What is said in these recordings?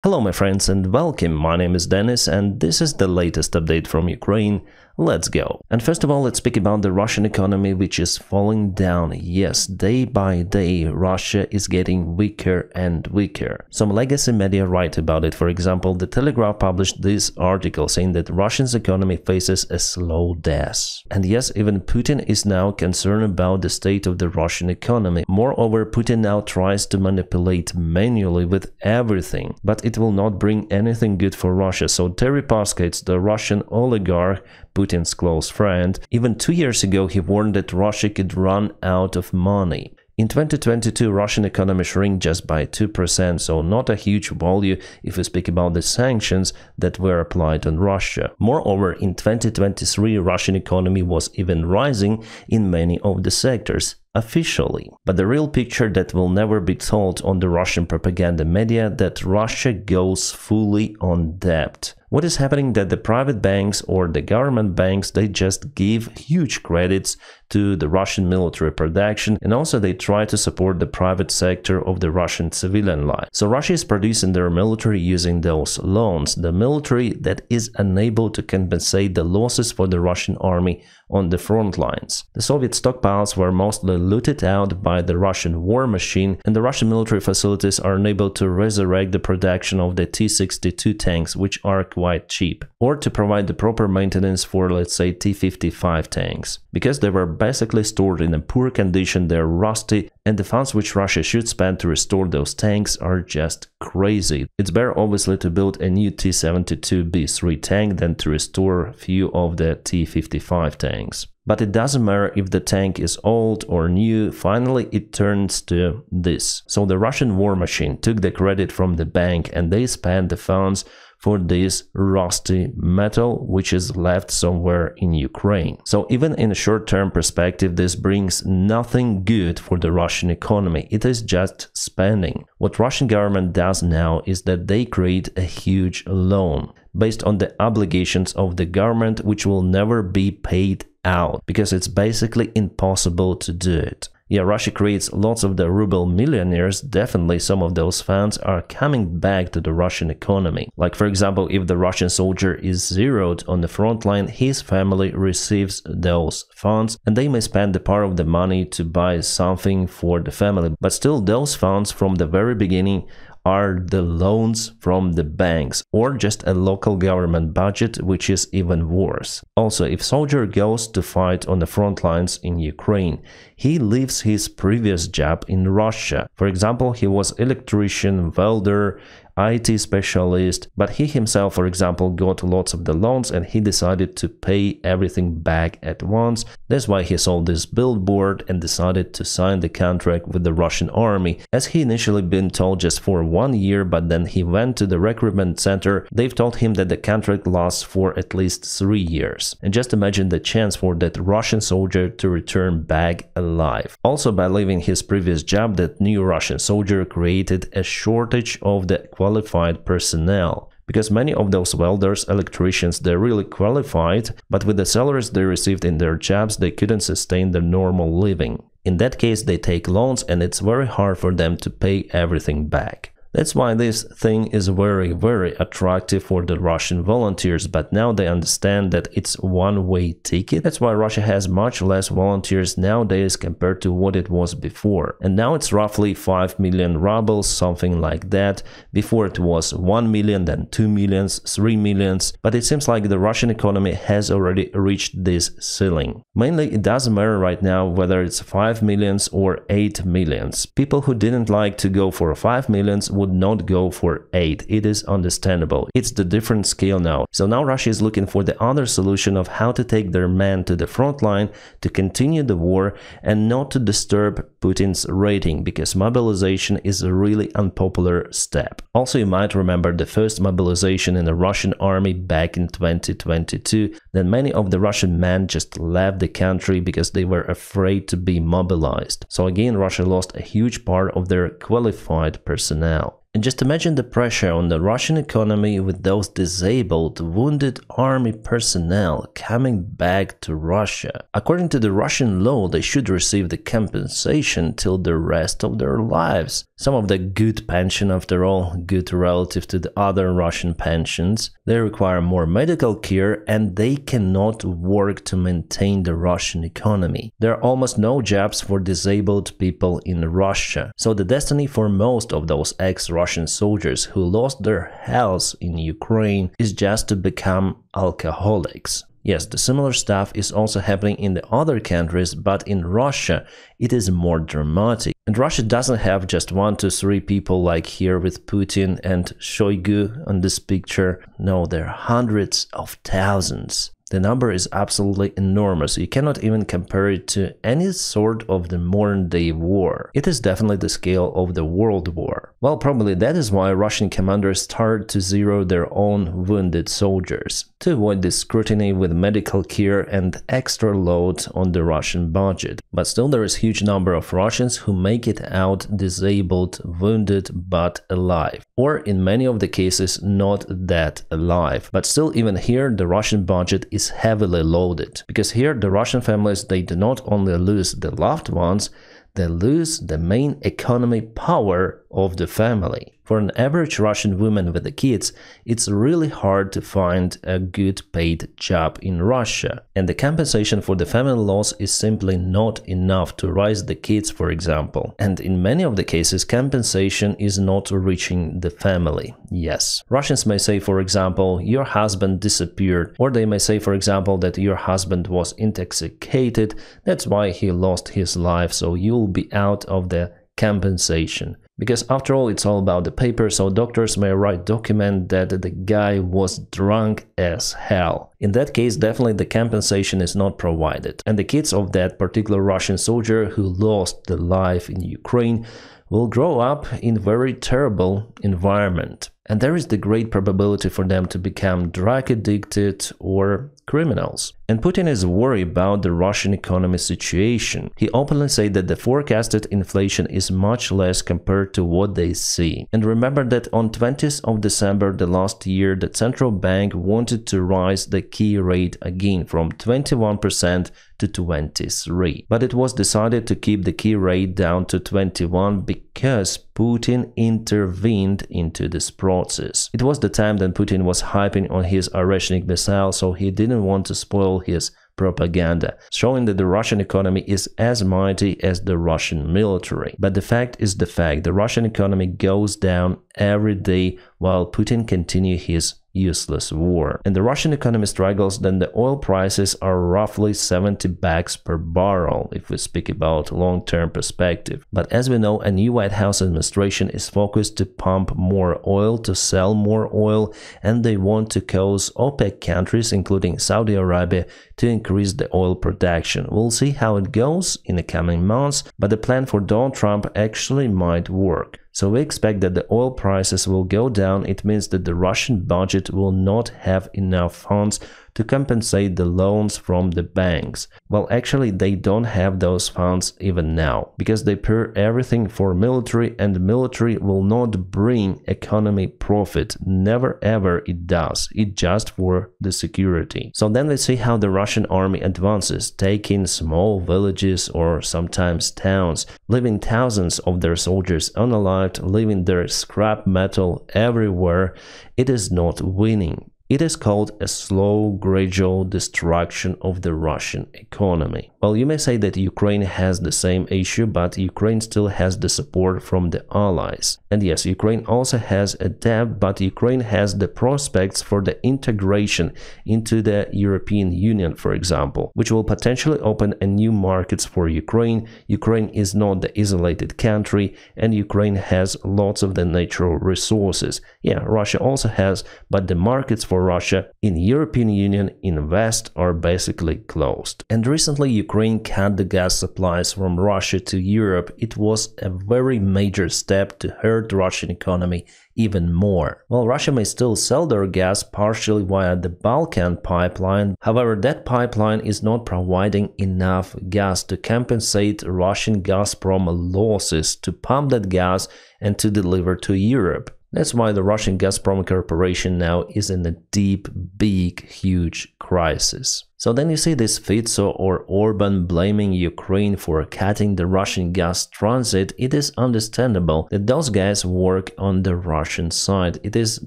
Hello my friends and welcome, my name is Dennis and this is the latest update from Ukraine. Let's go. And first of all, let's speak about the Russian economy, which is falling down. Yes, day by day Russia is getting weaker and weaker. Some legacy media write about it. For example, the Telegraph published this article saying that Russia's economy faces a slow death. And yes, even Putin is now concerned about the state of the Russian economy. Moreover, Putin now tries to manipulate manually with everything, but it will not bring anything good for Russia. So Terry Paskets, the Russian oligarch, Putin's close friend, even 2 years ago he warned that Russia could run out of money. In 2022, Russian economy shrank just by 2%, so not a huge value if we speak about the sanctions that were applied on Russia. Moreover, in 2023, Russian economy was even rising in many of the sectors, officially. But the real picture that will never be told on the Russian propaganda media, that Russia goes fully on debt. What is happening that the private banks or the government banks, they just give huge credits to the Russian military production, and also they try to support the private sector of the Russian civilian life. So Russia is producing their military using those loans, the military that is unable to compensate the losses for the Russian army on the front lines. The Soviet stockpiles were mostly looted out by the Russian war machine, and the Russian military facilities are unable to resurrect the production of the T-62 tanks, which are quite cheap, or to provide the proper maintenance for, let's say, T-55 tanks. Because they were basically stored in a poor condition, they're rusty, and the funds which Russia should spend to restore those tanks are just crazy. It's better obviously to build a new T-72B3 tank than to restore a few of the T-55 tanks. But it doesn't matter if the tank is old or new, finally it turns to this. So the Russian war machine took the credit from the bank and they spent the funds for this rusty metal which is left somewhere in Ukraine. So even in a short-term perspective, this brings nothing good for the Russian economy. It is just spending. What Russian government does now is that they create a huge loan based on the obligations of the government, which will never be paid out because it's basically impossible to do it. Yeah, Russia creates lots of the ruble millionaires. Definitely some of those funds are coming back to the Russian economy. Like for example, if the Russian soldier is zeroed on the front line, his family receives those funds and they may spend the part of the money to buy something for the family. But still, those funds from the very beginning are the loans from the banks or just a local government budget, which is even worse. Also, if soldier goes to fight on the front lines in Ukraine, he leaves his previous job in Russia. For example, he was electrician, welder, IT specialist, but he himself, for example, got lots of the loans and he decided to pay everything back at once. That's why he sold this billboard and decided to sign the contract with the Russian army, as he initially been told just for 1 year, but then he went to the recruitment center. They've told him that the contract lasts for at least 3 years. And just imagine the chance for that Russian soldier to return back alive. Also, by leaving his previous job, that new Russian soldier created a shortage of the qualified personnel, because many of those welders, electricians, they're really qualified, but with the salaries they received in their jobs, they couldn't sustain their normal living. In that case, they take loans and it's very hard for them to pay everything back. That's why this thing is very, very attractive for the Russian volunteers, but now they understand that it's one-way ticket. That's why Russia has much less volunteers nowadays compared to what it was before. And now it's roughly 5 million rubles, something like that. Before it was 1 million, then 2 millions, 3 millions. But it seems like the Russian economy has already reached this ceiling. Mainly, it doesn't matter right now whether it's 5 millions or 8 millions. People who didn't like to go for 5 millions would not go for 8. It is understandable. It's the different scale now. So now Russia is looking for the other solution of how to take their men to the front line to continue the war and not to disturb Putin's rating, because mobilization is a really unpopular step. Also, you might remember the first mobilization in the Russian army back in 2022. Then many of the Russian men just left the country because they were afraid to be mobilized. So again, Russia lost a huge part of their qualified personnel. And just imagine the pressure on the Russian economy with those disabled, wounded army personnel coming back to Russia. According to the Russian law, they should receive the compensation till the rest of their lives. Some of the good pension, after all, good relative to the other Russian pensions. They require more medical care and they cannot work to maintain the Russian economy. There are almost no jobs for disabled people in Russia. So the destiny for most of those ex-Russian soldiers who lost their health in Ukraine is just to become alcoholics. Yes, the similar stuff is also happening in the other countries, but in Russia it is more dramatic. And Russia doesn't have just 1 to 3 people like here with Putin and Shoigu on this picture. No, there are hundreds of thousands. The number is absolutely enormous. You cannot even compare it to any sort of the modern-day war. It is definitely the scale of the World War. Well, probably that is why Russian commanders started to zero their own wounded soldiers, to avoid this scrutiny with medical care and extra load on the Russian budget. But still there is a huge number of Russians who make it out disabled, wounded, but alive. Or in many of the cases not that alive. But still even here the Russian budget is heavily loaded, because here the Russian families, they do not only lose the loved ones, they lose the main economy power of the family. For an average Russian woman with the kids, it's really hard to find a good paid job in Russia, and the compensation for the family loss is simply not enough to raise the kids, for example. And in many of the cases, compensation is not reaching the family. Yes, Russians may say, for example, your husband disappeared, or they may say, for example, that your husband was intoxicated, that's why he lost his life, so you'll be out of the compensation. Because after all, it's all about the paper, so doctors may write document that the guy was drunk as hell. In that case, definitely the compensation is not provided. And the kids of that particular Russian soldier who lost their life in Ukraine will grow up in a very terrible environment. And there is the great probability for them to become drug addicted or criminals. And Putin is worried about the Russian economy situation. He openly said that the forecasted inflation is much less compared to what they see. And remember that on 20th of December the last year, the central bank wanted to raise the key rate again from 21% to 23%. But it was decided to keep the key rate down to 21 because Putin intervened into this process. It was the time that Putin was hyping on his Oreshnik missile, so he didn't want to spoil his propaganda, showing that the Russian economy is as mighty as the Russian military. But the fact is the fact, the Russian economy goes down every day while Putin continues his useless war. And the Russian economy struggles, then the oil prices are roughly 70 bucks per barrel if we speak about long-term perspective. But as we know, a new White House administration is focused to pump more oil, to sell more oil, and they want to cause OPEC countries, including Saudi Arabia, to increase the oil production. We'll see how it goes in the coming months, but the plan for Donald Trump actually might work. So we expect that the oil prices will go down. It means that the Russian budget will not have enough funds to compensate the loans from the banks. Well, actually, they don't have those funds even now, because they pay everything for military, and the military will not bring economy profit. Never ever it does. It just for the security. So then let's see how the Russian army advances, taking small villages or sometimes towns, leaving thousands of their soldiers unalived, leaving their scrap metal everywhere. It is not winning. It is called a slow, gradual destruction of the Russian economy. Well, you may say that Ukraine has the same issue, but Ukraine still has the support from the allies. And yes, Ukraine also has a debt, but Ukraine has the prospects for the integration into the European Union, for example, which will potentially open a new markets for Ukraine. Ukraine is not the isolated country, and Ukraine has lots of the natural resources. Yeah, Russia also has, but the markets for for Russia in European Union in West are basically closed. And recently Ukraine cut the gas supplies from Russia to Europe. It was a very major step to hurt the Russian economy even more. Well, Russia may still sell their gas partially via the Balkan pipeline. However, that pipeline is not providing enough gas to compensate Russian Gazprom losses to pump that gas and to deliver to Europe. That's why the Russian Gazprom Corporation now is in a deep, big, huge crisis. So then you see this Fico or Orban blaming Ukraine for cutting the Russian gas transit. It is understandable that those guys work on the Russian side. It is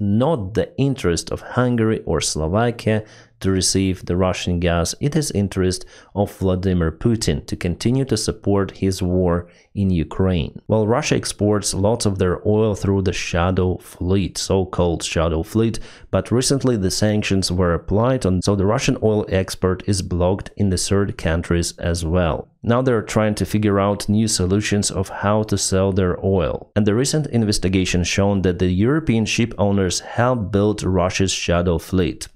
not the interest of Hungary or Slovakia to receive the Russian gas. It is interest of Vladimir Putin to continue to support his war in Ukraine. Well, Russia exports lots of their oil through the shadow fleet, so-called shadow fleet, but recently the sanctions were applied on, so the Russian oil export is blocked in the third countries as well. Now they're trying to figure out new solutions of how to sell their oil. And the recent investigation shown that the European ship owners helped build Russia's shadow fleet.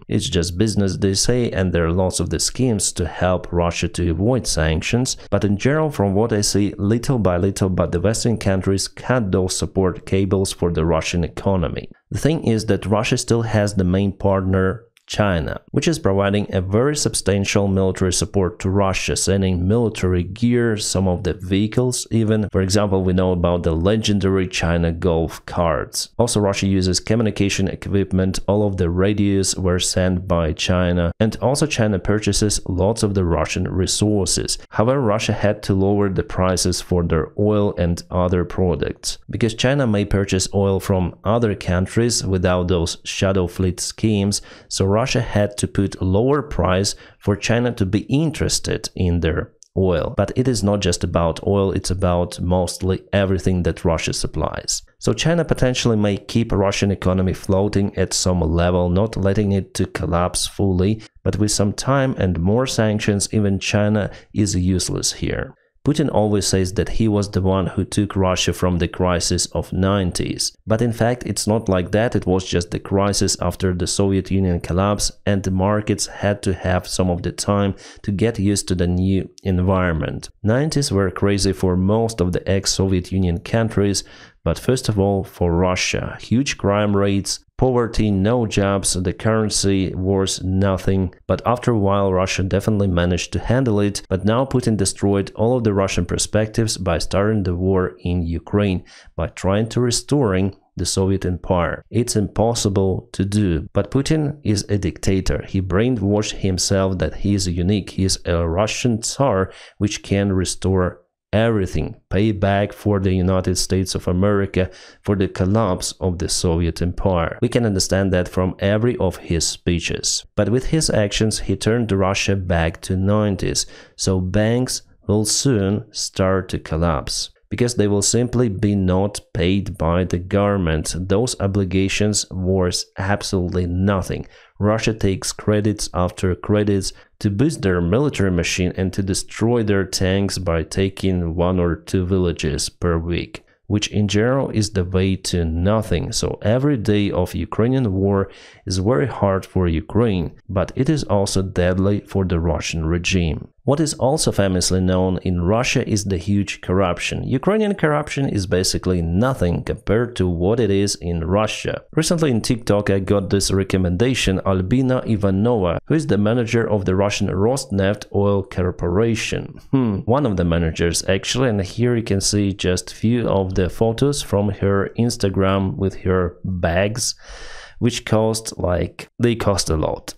It's just business, they say, and there are lots of the schemes to help Russia to avoid sanctions. But in general, from what I see, little by little, but the Western countries cut those support cables for the Russian economy. The thing is that Russia still has the main partner, China, which is providing a very substantial military support to Russia, sending military gear, some of the vehicles even. For example, we know about the legendary China Golf cards. Also, Russia uses communication equipment. All of the radios were sent by China, and also China purchases lots of the Russian resources. However, Russia had to lower the prices for their oil and other products, because China may purchase oil from other countries without those shadow fleet schemes, so Russia had to put a lower price for China to be interested in their oil. But it is not just about oil, it's about mostly everything that Russia supplies. So China potentially may keep Russian economy floating at some level, not letting it to collapse fully, but with some time and more sanctions, even China is useless here. Putin always says that he was the one who took Russia from the crisis of 90s. But in fact, it's not like that. It was just the crisis after the Soviet Union collapse, and the markets had to have some of the time to get used to the new environment. 90s were crazy for most of the ex-Soviet Union countries, but first of all for Russia. Huge crime rates, poverty, no jobs, the currency was nothing. But after a while Russia definitely managed to handle it. But now Putin destroyed all of the Russian perspectives by starting the war in Ukraine, by trying to restoring the Soviet Empire. It's impossible to do, but Putin is a dictator. He brainwashed himself that he is unique. He is a Russian Tsar which can restore everything, pay back for the United States of America for the collapse of the Soviet Empire. We can understand that from every of his speeches. But with his actions, he turned Russia back to 90s, so banks will soon start to collapse, because they will simply be not paid by the government. Those obligations worth absolutely nothing. Russia takes credits after credits to boost their military machine and to destroy their tanks by taking 1 or 2 villages per week, which in general is the way to nothing. So every day of Ukrainian war is very hard for Ukraine, but it is also deadly for the Russian regime. What is also famously known in Russia is the huge corruption. Ukrainian corruption is basically nothing compared to what it is in Russia. Recently in TikTok I got this recommendation, Albina Ivanova, who is the manager of the Russian Rosneft Oil Corporation. One of the managers actually, and here you can see just few of the photos from her Instagram with her bags, which cost they cost a lot.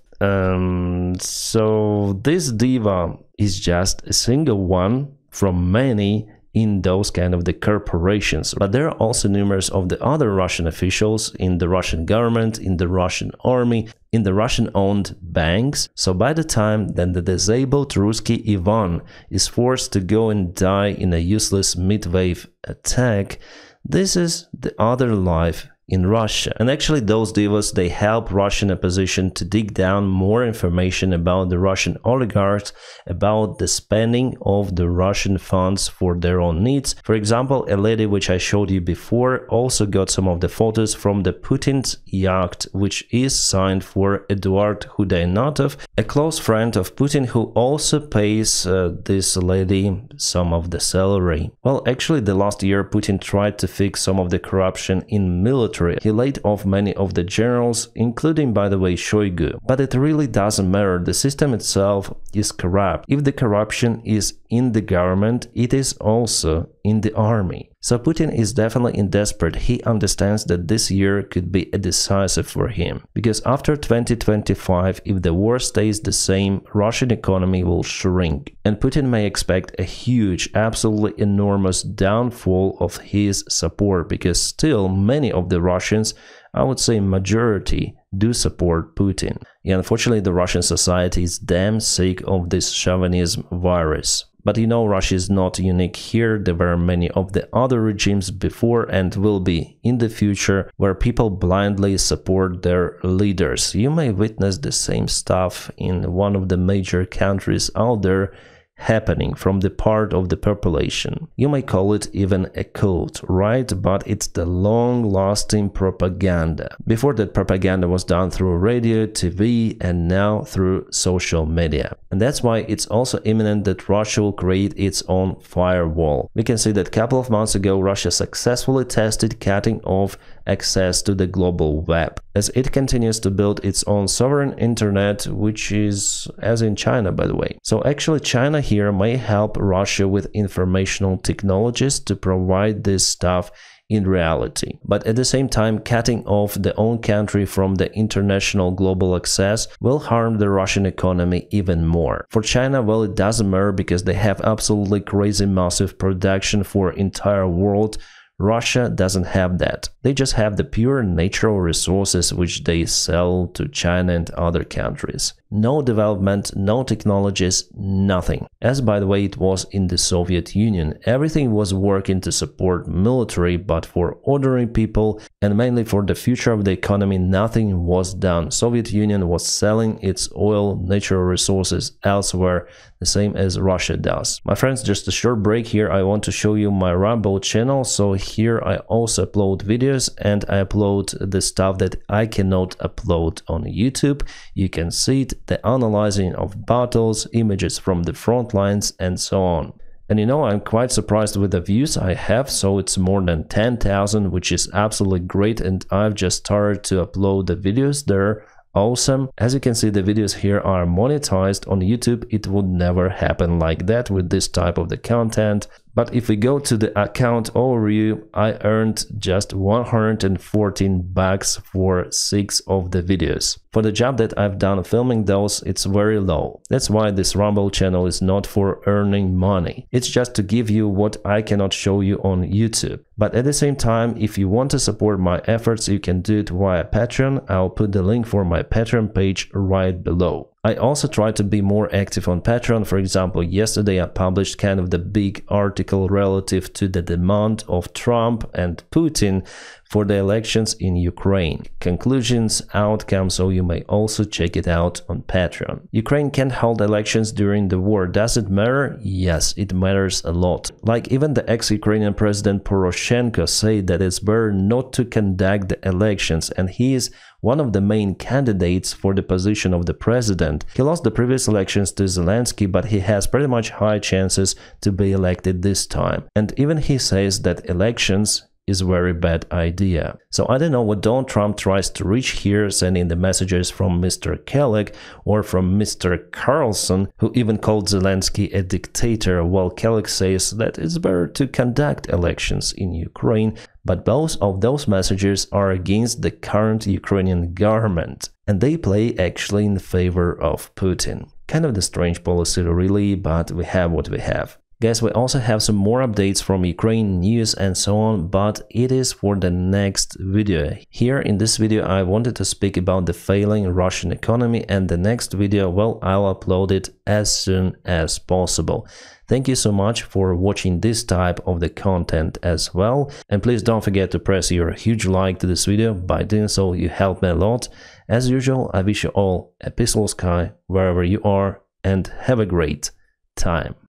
So this diva is just a single one from many in those kind of the corporations. But there are also numerous of the other Russian officials in the Russian government, in the Russian army, in the Russian-owned banks. So by the time then the disabled Ruski Ivan is forced to go and die in a useless mid-wave attack, this is the other life in Russia. And actually those divas, they help Russian opposition to dig down more information about the Russian oligarchs, about the spending of the Russian funds for their own needs. For example, a lady which I showed you before also got some of the photos from the Putin's yacht, which is signed for Eduard Hudaynatov, a close friend of Putin, who also pays this lady some of the salary. Well, actually the last year Putin tried to fix some of the corruption in military. He laid off many of the generals, including, by the way, Shoigu. But it really doesn't matter. The system itself is corrupt. If the corruption is in the government, it is also in the army. So Putin is definitely in desperate. He understands that this year could be a decisive for him. Because after 2025, if the war stays the same, Russian economy will shrink. And Putin may expect a huge, absolutely enormous downfall of his support, because still many of the Russians, I would say majority, do support Putin. Yeah, unfortunately, the Russian society is damn sick of this chauvinism virus. But you know, Russia is not unique here. There were many of the other regimes before and will be in the future where people blindly support their leaders. You may witness the same stuff in one of the major countries out there happening from the part of the population. You may call it even a cult, right? But it's the long-lasting propaganda. Before that, propaganda was done through radio, TV, and now through social media. And that's why it's also imminent that Russia will create its own firewall. We can see that a couple of months ago, Russia successfully tested cutting off access to the global web, as it continues to build its own sovereign internet, which is as in China, by the way. So actually China here may help Russia with informational technologies to provide this stuff in reality. But at the same time, cutting off the own country from the international global access will harm the Russian economy even more. For China, well, it doesn't matter because they have absolutely crazy massive production for entire world. Russia doesn't have that. They just have the pure natural resources which they sell to China and other countries. No development, no technologies, nothing. As by the way it was in the Soviet Union. Everything was working to support military, but for ordinary people and mainly for the future of the economy, nothing was done. Soviet Union was selling its oil, natural resources elsewhere, the same as Russia does. My friends, just a short break here. I want to show you my Rumble channel. So here I also upload videos and I upload the stuff that I cannot upload on YouTube. You can see it, the analyzing of battles, images from the front lines, and so on. And you know, I'm quite surprised with the views I have, so it's more than 10,000, which is absolutely great, and I've just started to upload the videos there. Awesome. As you can see, the videos here are monetized on YouTube. It would never happen like that with this type of the content. But if we go to the account overview, I earned just $114 for 6 of the videos. For the job that I've done filming those, it's very low. That's why this Rumble channel is not for earning money. It's just to give you what I cannot show you on YouTube. But at the same time, if you want to support my efforts, you can do it via Patreon. I'll put the link for my Patreon page right below. I also try to be more active on Patreon. For example, yesterday I published kind of the big article relative to the demand of Trump and Putin for the elections in Ukraine. Conclusions, outcomes, so you may also check it out on Patreon. Ukraine can't hold elections during the war. Does it matter? Yes, it matters a lot. Like even the ex-Ukrainian president Poroshenko said that it's better not to conduct the elections, and he is one of the main candidates for the position of the president. He lost the previous elections to Zelensky, but he has pretty much high chances to be elected this time. And even he says that elections is a very bad idea. So I don't know what Donald Trump tries to reach here, sending the messages from Mr. Kellogg or from Mr. Carlson, who even called Zelensky a dictator, while Kellogg says that it's better to conduct elections in Ukraine. But both of those messages are against the current Ukrainian government, and they play actually in favor of Putin. Kind of the strange policy really, but we have what we have. Guys, we also have some more updates from Ukraine news and so on, but it is for the next video. Here in this video I wanted to speak about the failing Russian economy, and the next video, well, I'll upload it as soon as possible. Thank you so much for watching this type of the content as well, and please don't forget to press your huge like to this video. By doing so you help me a lot. As usual, I wish you all a peaceful sky wherever you are, and have a great time.